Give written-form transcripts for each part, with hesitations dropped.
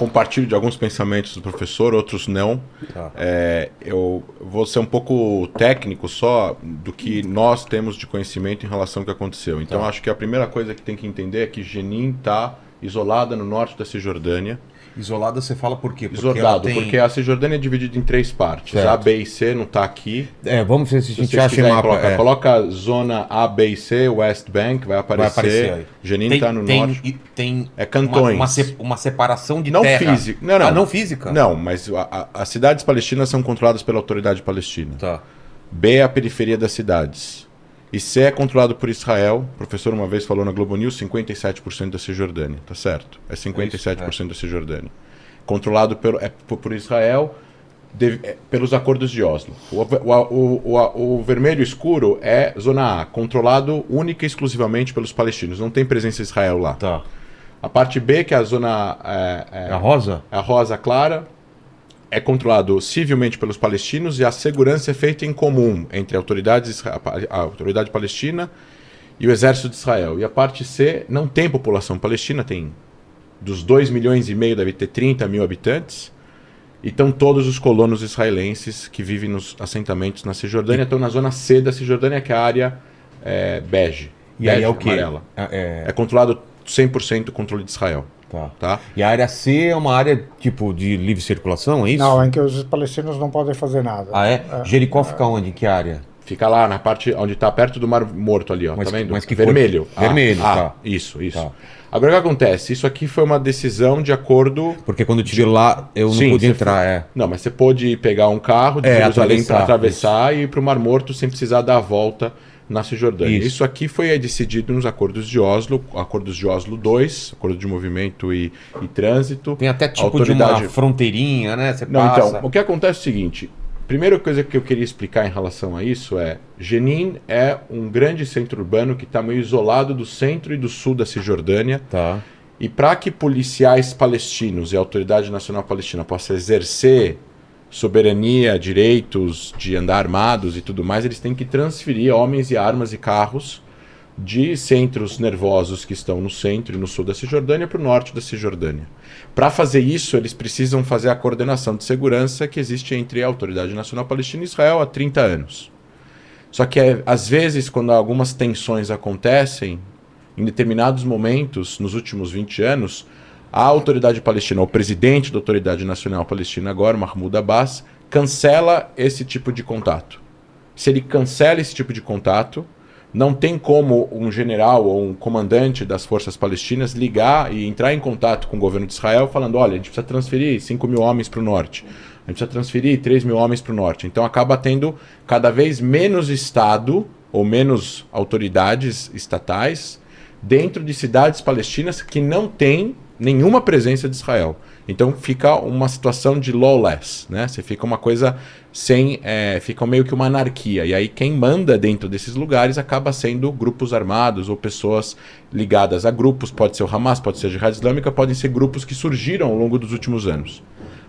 compartilho de alguns pensamentos do professor, outros não. Eu vou ser um pouco técnico só do que nós temos de conhecimento em relação ao que aconteceu. Então, acho que a primeira coisa que tem que entender é que Jenin está isolada no norte da Cisjordânia. Isolada você fala por quê? Isolado, porque a Cisjordânia é dividida em 3 partes. Certo. A, B e C não está aqui. Vamos ver se a gente acha quiserem, o mapa. Coloca zona A, B e C, West Bank, vai aparecer. Aí. Jenin está no norte. Tem cantões. Uma separação de não terra. Física. Não. Não física? Não, mas as cidades palestinas são controladas pela autoridade palestina. Tá. B é a periferia das cidades. E C é controlado por Israel. O professor uma vez falou na Globo News, 57% da Cisjordânia. Tá certo? É 57% da Cisjordânia. Controlado por Israel pelos acordos de Oslo. O vermelho escuro é zona A, controlado única e exclusivamente pelos palestinos. Não tem presença de Israel lá. Tá. A parte B, que é a zona... a rosa? A rosa clara, é controlado civilmente pelos palestinos e a segurança é feita em comum entre a autoridade palestina e o exército de Israel. E a parte C não tem população palestina, tem dos 2,5 milhões deve ter 30 mil habitantes. E estão todos os colonos israelenses que vivem nos assentamentos na Cisjordânia, estão na zona C da Cisjordânia, que é a área bege. E aí é o quê? Amarela. É controlado 100% controle de Israel. Tá. E a área C é uma área tipo de livre circulação, é isso? Não, em que os palestinos não podem fazer nada. Jericó fica onde? Em que área? Fica lá na parte onde está perto do Mar Morto ali, ó. Tá vendo? Mas que vermelho. Vermelho, tá. Isso. Tá. Agora o que acontece? Isso aqui foi uma decisão de acordo... Porque quando eu estive lá, eu não pude entrar, Não, mas você pôde pegar um carro de Jerusalém para atravessar e ir para o Mar Morto sem precisar dar a volta na Cisjordânia. Isso aqui foi decidido nos acordos de Oslo, acordos de Oslo II, acordo de movimento e trânsito. Tem até tipo de uma fronteirinha, né? Você passa... Então, o que acontece é o seguinte... Primeira coisa que eu queria explicar em relação a isso é... Jenin é um grande centro urbano que está meio isolado do centro e do sul da Cisjordânia. Tá. E para que policiais palestinos e a Autoridade Nacional Palestina possam exercer soberania, direitos de andar armados e tudo mais, eles têm que transferir homens e armas e carros de centros nervosos que estão no centro e no sul da Cisjordânia para o norte da Cisjordânia. Para fazer isso, eles precisam fazer a coordenação de segurança que existe entre a Autoridade Nacional Palestina e Israel há 30 anos. Só que, às vezes, quando algumas tensões acontecem, em determinados momentos, nos últimos 20 anos, a Autoridade Palestina, o presidente da Autoridade Nacional Palestina agora, Mahmoud Abbas, cancela esse tipo de contato. Se ele cancela esse tipo de contato, não tem como um general ou um comandante das forças palestinas ligar e entrar em contato com o governo de Israel falando, olha, a gente precisa transferir 5 mil homens para o norte, a gente precisa transferir 3 mil homens para o norte. Então acaba tendo cada vez menos Estado ou menos autoridades estatais dentro de cidades palestinas que não têm nenhuma presença de Israel. Então fica uma situação de lawless, né? Você fica uma coisa sem... fica meio que uma anarquia. E aí quem manda dentro desses lugares acaba sendo grupos armados ou pessoas ligadas a grupos. Pode ser o Hamas, pode ser a Jihad Islâmica, podem ser grupos que surgiram ao longo dos últimos anos.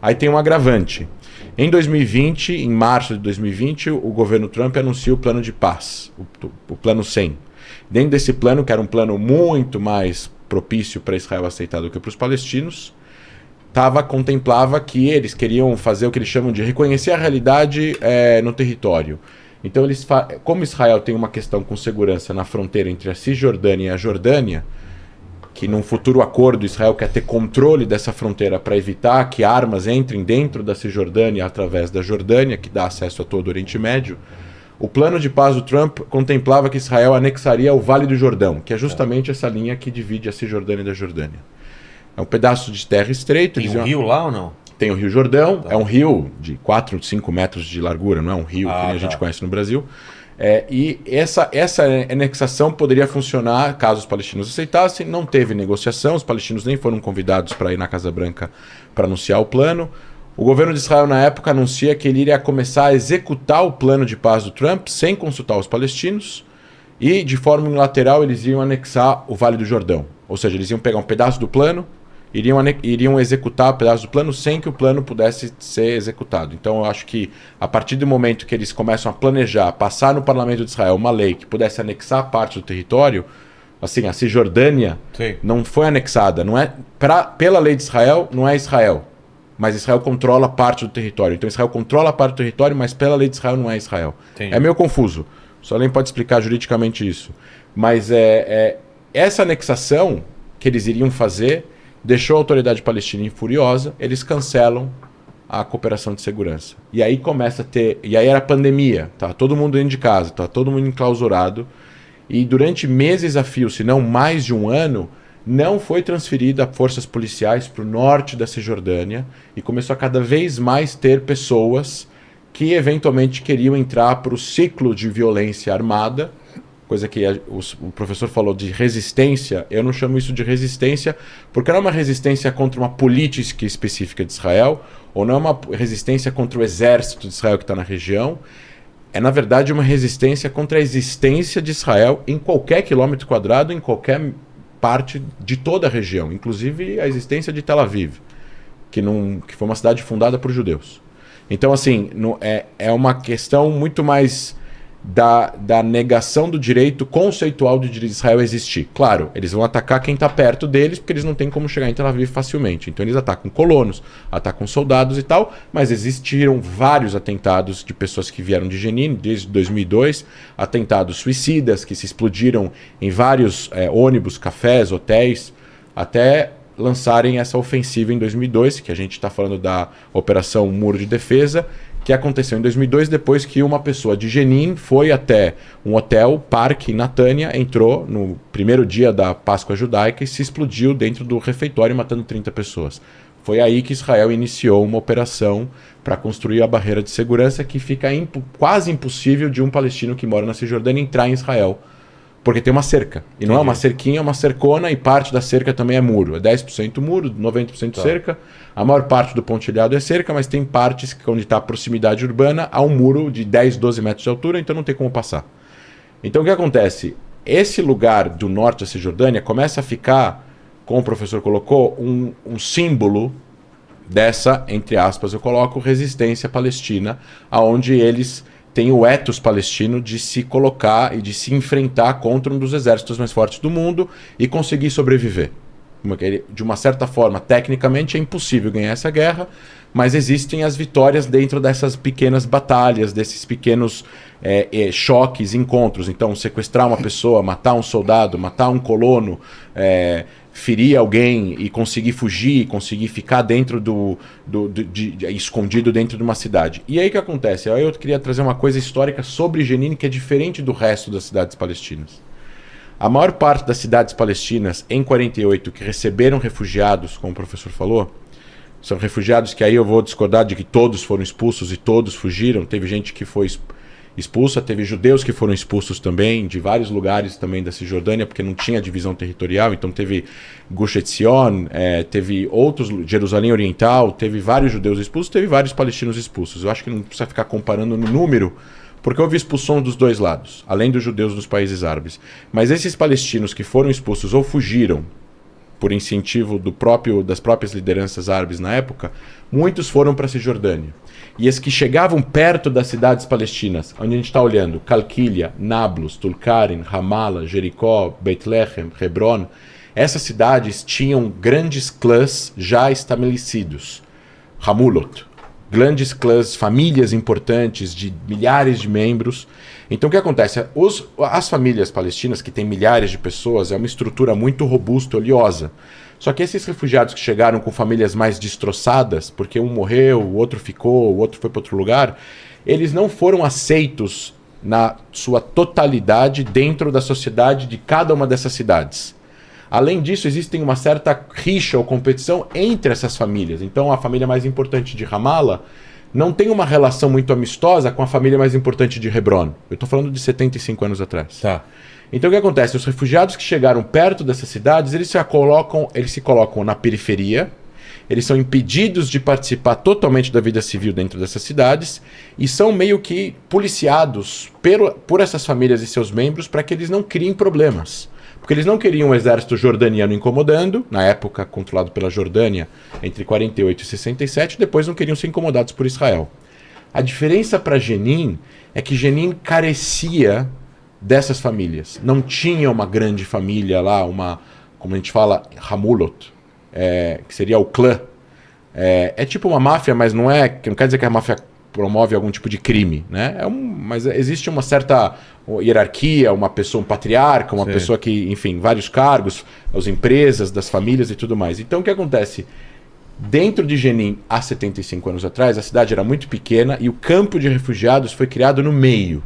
Aí tem um agravante. Em 2020, em março de 2020, o governo Trump anuncia o plano de paz, o plano 100. Dentro desse plano, que era um plano muito mais propício para Israel aceitar do que para os palestinos, contemplava que eles queriam fazer o que eles chamam de reconhecer a realidade no território. Então, como Israel tem uma questão com segurança na fronteira entre a Cisjordânia e a Jordânia, que num futuro acordo Israel quer ter controle dessa fronteira para evitar que armas entrem dentro da Cisjordânia através da Jordânia, que dá acesso a todo o Oriente Médio, o plano de paz do Trump contemplava que Israel anexaria o Vale do Jordão, que é justamente essa linha que divide a Cisjordânia da Jordânia. É um pedaço de terra estreito. Tem um rio lá ou não? Tem o Rio Jordão, é um rio de 4, 5 metros de largura, não é um rio que a gente conhece no Brasil. E essa anexação poderia funcionar caso os palestinos aceitassem. Não teve negociação, os palestinos nem foram convidados para ir na Casa Branca para anunciar o plano. O governo de Israel, na época, anuncia que ele iria começar a executar o plano de paz do Trump sem consultar os palestinos e, de forma unilateral, eles iam anexar o Vale do Jordão. Ou seja, eles iam pegar um pedaço do plano, iriam executar o pedaço do plano sem que o plano pudesse ser executado. Então, eu acho que, a partir do momento que eles começam a planejar, passar no parlamento de Israel uma lei que pudesse anexar parte do território, Assim, a Cisjordânia Sim. não foi anexada. Não é, pela lei de Israel, não é Israel. Mas Israel controla parte do território. Então Israel controla parte do território, mas pela lei de Israel não é Israel. Entendi. É meio confuso. Só nem pode explicar juridicamente isso. Mas essa anexação que eles iriam fazer deixou a autoridade palestina furiosa. Eles cancelam a cooperação de segurança. E aí começa a ter... E aí era pandemia. Tá todo mundo dentro de casa. Tá todo mundo enclausurado. E durante meses a fio, se não mais de um ano, não foi transferida forças policiais para o norte da Cisjordânia e começou a cada vez mais ter pessoas que eventualmente queriam entrar para o ciclo de violência armada, coisa que o professor falou de resistência. Eu não chamo isso de resistência porque não é uma resistência contra uma política específica de Israel ou não é uma resistência contra o exército de Israel que está na região. É, na verdade, uma resistência contra a existência de Israel em qualquer quilômetro quadrado, em qualquer parte de toda a região, inclusive a existência de Tel Aviv, que foi uma cidade fundada por judeus. Então, assim, é uma questão muito mais da negação do direito conceitual de Israel existir. Claro, eles vão atacar quem está perto deles, porque eles não têm como chegar em Tel Aviv facilmente. Então eles atacam colonos, atacam soldados e tal, mas existiram vários atentados de pessoas que vieram de Jenin desde 2002, atentados suicidas que se explodiram em vários ônibus, cafés, hotéis, até lançarem essa ofensiva em 2002, que a gente está falando da Operação Muro de Defesa, que aconteceu em 2002, depois que uma pessoa de Jenin foi até um hotel, parque, em Natânia, entrou no primeiro dia da Páscoa Judaica e se explodiu dentro do refeitório, matando 30 pessoas. Foi aí que Israel iniciou uma operação para construir a barreira de segurança que fica quase impossível de um palestino que mora na Cisjordânia entrar em Israel, porque tem uma cerca. E não é uma cerquinha, é uma cercona, e parte da cerca também é muro. É 10% muro, 90% cerca. A maior parte do pontilhado é cerca, mas tem partes que, onde está a proximidade urbana, há um muro de 10, 12 metros de altura, então não tem como passar. Então o que acontece? Esse lugar do norte da Cisjordânia começa a ficar, como o professor colocou, um símbolo dessa, entre aspas, eu coloco, resistência palestina, aonde eles têm o ethos palestino de se colocar e de se enfrentar contra um dos exércitos mais fortes do mundo e conseguir sobreviver. De uma certa forma, tecnicamente é impossível ganhar essa guerra, mas existem as vitórias dentro dessas pequenas batalhas, desses pequenos choques, encontros. Então, sequestrar uma pessoa, matar um soldado, matar um colono, ferir alguém e conseguir fugir, conseguir ficar dentro escondido dentro de uma cidade. E aí o que acontece? Aí eu queria trazer uma coisa histórica sobre Jenin que é diferente do resto das cidades palestinas. A maior parte das cidades palestinas em 48 que receberam refugiados, como o professor falou, são refugiados que aí eu vou discordar de que todos foram expulsos e todos fugiram. Teve gente que foi expulsa, teve judeus que foram expulsos também, de vários lugares também da Cisjordânia, porque não tinha divisão territorial. Então teve Gush Etzion, teve outros, Jerusalém Oriental, teve vários judeus expulsos, teve vários palestinos expulsos. Eu acho que não precisa ficar comparando no número, porque houve expulsão dos dois lados, além dos judeus dos países árabes. Mas esses palestinos que foram expulsos ou fugiram por incentivo das próprias lideranças árabes na época, muitos foram para a Cisjordânia. E esses que chegavam perto das cidades palestinas, onde a gente está olhando, Calquília, Nablus, Tulkarem, Ramallah, Jericó, Beit-Lehem, Hebron, essas cidades tinham grandes clãs já estabelecidos. Hamulot, grandes clãs, famílias importantes de milhares de membros. Então o que acontece? As famílias palestinas, que têm milhares de pessoas, é uma estrutura muito robusta, oleosa. Só que esses refugiados que chegaram com famílias mais destroçadas, porque um morreu, o outro ficou, o outro foi para outro lugar, eles não foram aceitos na sua totalidade dentro da sociedade de cada uma dessas cidades. Além disso, existe uma certa rixa ou competição entre essas famílias. Então a família mais importante de Ramallah não tem uma relação muito amistosa com a família mais importante de Hebron. Eu estou falando de 75 anos atrás. Tá. Então o que acontece? Os refugiados que chegaram perto dessas cidades, eles se colocam na periferia, eles são impedidos de participar totalmente da vida civil dentro dessas cidades e são meio que policiados por essas famílias e seus membros para que eles não criem problemas. Porque eles não queriam o exército jordaniano incomodando, na época controlado pela Jordânia, entre 48 e 67, depois não queriam ser incomodados por Israel. A diferença para Jenin é que Jenin carecia dessas famílias. Não tinha uma grande família lá, como a gente fala, Hamulot, que seria o clã. É tipo uma máfia, mas não quer dizer que a máfia promove algum tipo de crime, né? Mas existe uma certa hierarquia, um patriarca, uma pessoa que, enfim, vários cargos, as empresas, das famílias e tudo mais. Então o que acontece? Dentro de Jenin, há 75 anos atrás, a cidade era muito pequena e o campo de refugiados foi criado no meio.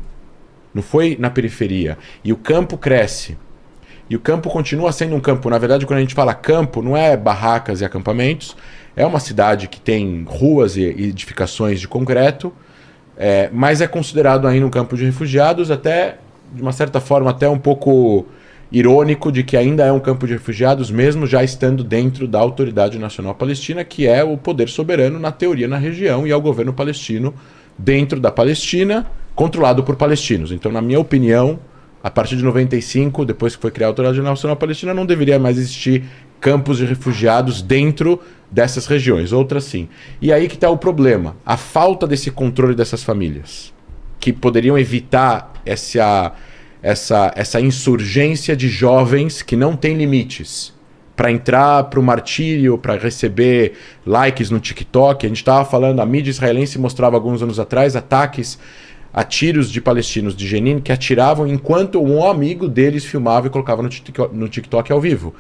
Não foi na periferia. E o campo cresce. E o campo continua sendo um campo. Na verdade, quando a gente fala campo, não é barracas e acampamentos. É uma cidade que tem ruas e edificações de concreto, mas é considerado ainda um campo de refugiados, até, de uma certa forma, até um pouco irônico de que ainda é um campo de refugiados, mesmo já estando dentro da Autoridade Nacional Palestina, que é o poder soberano, na teoria, na região, e é o governo palestino dentro da Palestina, controlado por palestinos. Então, na minha opinião, a partir de 95, depois que foi criada a Autoridade Nacional Palestina, não deveria mais existir campos de refugiados dentro dessas regiões, outras sim. E aí que está o problema, a falta desse controle dessas famílias, que poderiam evitar essa insurgência de jovens que não tem limites para entrar para o martírio, para receber likes no TikTok. A gente estava falando, a mídia israelense mostrava alguns anos atrás ataques a tiros de palestinos de Jenin que atiravam enquanto um amigo deles filmava e colocava no TikTok ao vivo.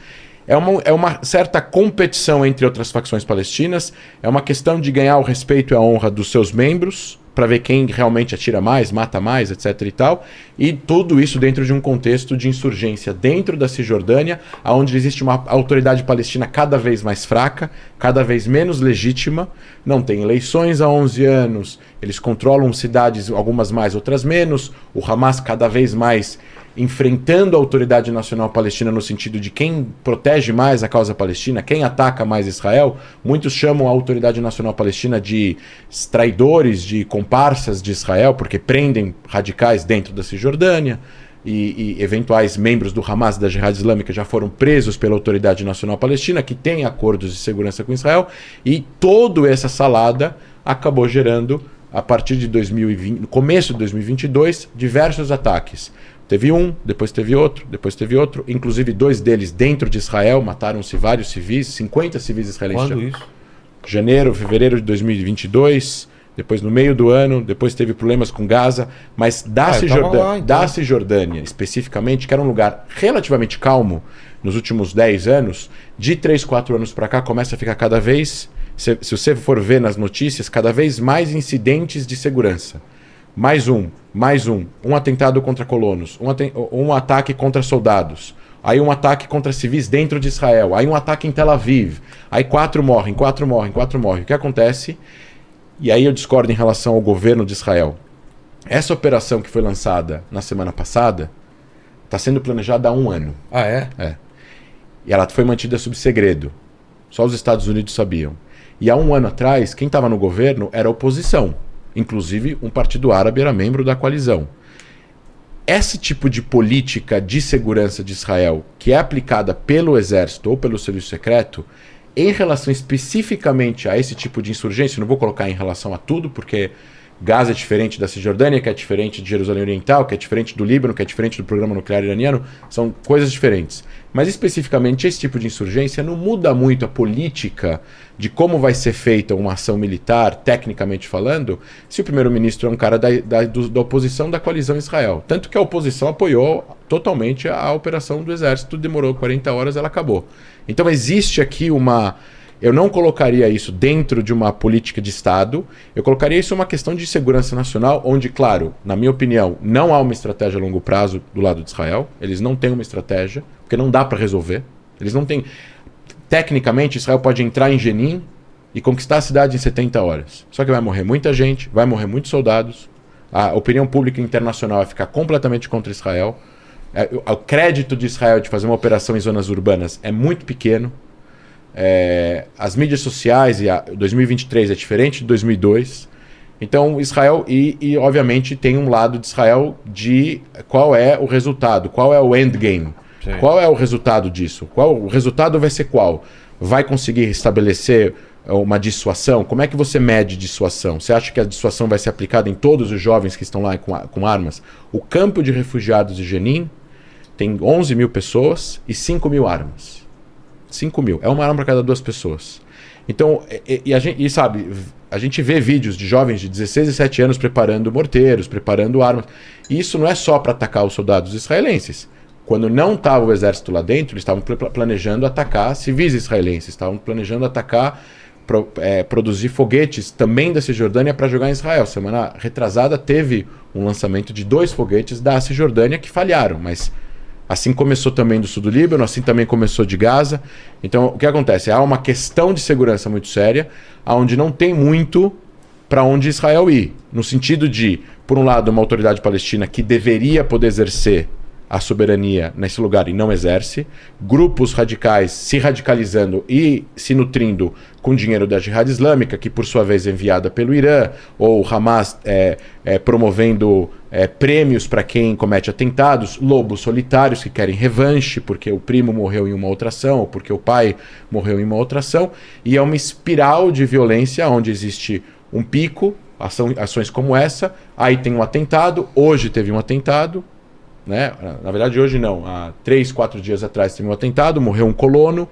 É uma certa competição entre outras facções palestinas, é uma questão de ganhar o respeito e a honra dos seus membros, para ver quem realmente atira mais, mata mais, etc. e tal, e tudo isso dentro de um contexto de insurgência dentro da Cisjordânia, onde existe uma autoridade palestina cada vez mais fraca, cada vez menos legítima, não tem eleições há 11 anos, eles controlam cidades, algumas mais, outras menos, o Hamas cada vez mais enfrentando a Autoridade Nacional Palestina no sentido de quem protege mais a causa palestina, quem ataca mais Israel. Muitos chamam a Autoridade Nacional Palestina de traidores, de comparsas de Israel, porque prendem radicais dentro da Cisjordânia e eventuais membros do Hamas, da Jihad Islâmica, já foram presos pela Autoridade Nacional Palestina, que tem acordos de segurança com Israel, e toda essa salada acabou gerando, a partir de 2020, no começo de 2022, diversos ataques. Teve um, depois teve outro, inclusive 2 deles dentro de Israel, mataram-se vários civis, 50 civis israelenses. Quando isso? Fevereiro de 2022, depois no meio do ano, depois teve problemas com Gaza, mas da Cisjordânia especificamente, que era um lugar relativamente calmo nos últimos 10 anos, de 3, 4 anos para cá começa a ficar cada vez, se você for ver nas notícias, cada vez mais incidentes de segurança. Mais um atentado contra colonos, um ataque contra soldados, aí um ataque contra civis dentro de Israel, aí um ataque em Tel Aviv, aí 4 morrem. O que acontece? E aí eu discordo em relação ao governo de Israel. Essa operação que foi lançada na semana passada está sendo planejada há 1 ano. Ah, é? É. E ela foi mantida sob segredo. Só os Estados Unidos sabiam. E há 1 ano atrás, quem estava no governo era a oposição. Inclusive, um partido árabe era membro da coalizão. Esse tipo de política de segurança de Israel, que é aplicada pelo exército ou pelo serviço secreto, em relação especificamente a esse tipo de insurgência, não vou colocar em relação a tudo, porque Gaza é diferente da Cisjordânia, que é diferente de Jerusalém Oriental, que é diferente do Líbano, que é diferente do programa nuclear iraniano, são coisas diferentes. Mas especificamente esse tipo de insurgência não muda muito a política de como vai ser feita uma ação militar, tecnicamente falando, se o primeiro-ministro é um cara da oposição da coalizão Israel. Tanto que a oposição apoiou totalmente a operação do exército, demorou 40 horas, ela acabou. Então existe aqui uma... Eu não colocaria isso dentro de uma política de Estado, eu colocaria isso uma questão de segurança nacional, onde, claro, na minha opinião, não há uma estratégia a longo prazo do lado de Israel, eles não têm uma estratégia, porque não dá para resolver, eles não têm... Tecnicamente, Israel pode entrar em Jenin e conquistar a cidade em 70 horas, só que vai morrer muita gente, vai morrer muitos soldados, a opinião pública internacional vai ficar completamente contra Israel, o crédito de Israel de fazer uma operação em zonas urbanas é muito pequeno. As mídias sociais, e 2023 é diferente de 2002. Então Israel, e obviamente tem um lado de Israel de qual é o resultado, qual é o endgame. Sim. Qual é o resultado disso? O resultado vai ser qual? Vai conseguir estabelecer uma dissuasão? Como é que você mede dissuasão? Você acha que a dissuasão vai ser aplicada em todos os jovens que estão lá com armas? O campo de refugiados de Jenin tem 11 mil pessoas e 5 mil armas. 5 mil. É uma arma para cada 2 pessoas. Então, a gente vê vídeos de jovens de 16 e 17 anos preparando morteiros, preparando armas. E isso não é só para atacar os soldados israelenses. Quando não estava o exército lá dentro, eles estavam planejando atacar civis israelenses, estavam planejando atacar, produzir foguetes também da Cisjordânia para jogar em Israel. Semana retrasada teve um lançamento de 2 foguetes da Cisjordânia que falharam, mas assim começou também do sul do Líbano, assim também começou de Gaza. Então, o que acontece? Há uma questão de segurança muito séria, onde não tem muito para onde Israel ir. No sentido de, por um lado, uma autoridade palestina que deveria poder exercer a soberania nesse lugar e não exerce, grupos radicais se radicalizando e se nutrindo com dinheiro da Jihad Islâmica, que por sua vez é enviada pelo Irã, ou Hamas promovendo prêmios para quem comete atentados, lobos solitários que querem revanche porque o primo morreu em uma outra ação, ou porque o pai morreu em uma outra ação, e é uma espiral de violência onde existe um pico, ações como essa, aí tem um atentado, hoje teve um atentado, né? Na verdade hoje não, há 3, 4 dias atrás teve um atentado, morreu um colono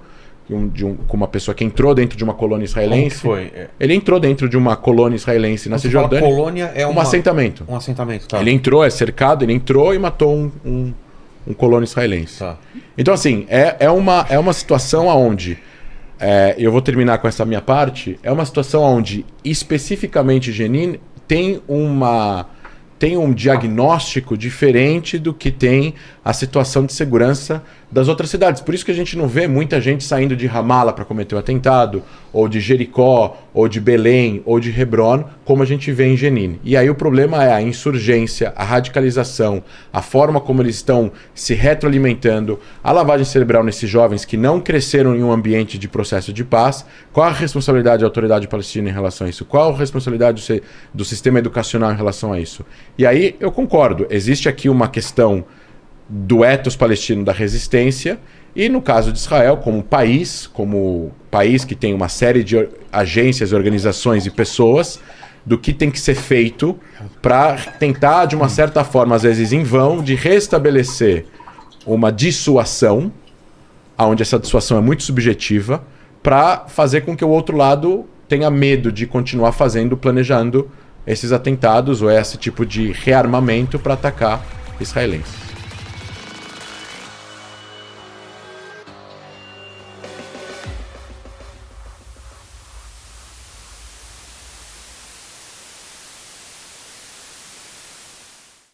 com uma pessoa que entrou dentro de uma colônia israelense. Como que foi? Ele entrou dentro de uma colônia israelense na Cisjordânia. Colônia é um assentamento. Um assentamento, tá. Ele entrou, é cercado, ele entrou e matou um colono israelense. Tá. Então assim, é uma situação onde eu vou terminar com essa minha parte, é uma situação onde especificamente Jenin tem um diagnóstico diferente do que tem a situação de segurança das outras cidades. Por isso que a gente não vê muita gente saindo de Ramala para cometer um atentado, ou de Jericó, ou de Belém, ou de Hebron, como a gente vê em Jenin. E aí o problema é a insurgência, a radicalização, a forma como eles estão se retroalimentando, a lavagem cerebral nesses jovens que não cresceram em um ambiente de processo de paz. Qual a responsabilidade da autoridade palestina em relação a isso? Qual a responsabilidade do sistema educacional em relação a isso? E aí eu concordo, existe aqui uma questão do ethos palestino da resistência e no caso de Israel como país que tem uma série de agências, organizações e pessoas, do que tem que ser feito para tentar de uma certa forma, às vezes em vão, de restabelecer uma dissuasão, onde essa dissuasão é muito subjetiva, para fazer com que o outro lado tenha medo de continuar planejando esses atentados ou esse tipo de rearmamento para atacar israelenses.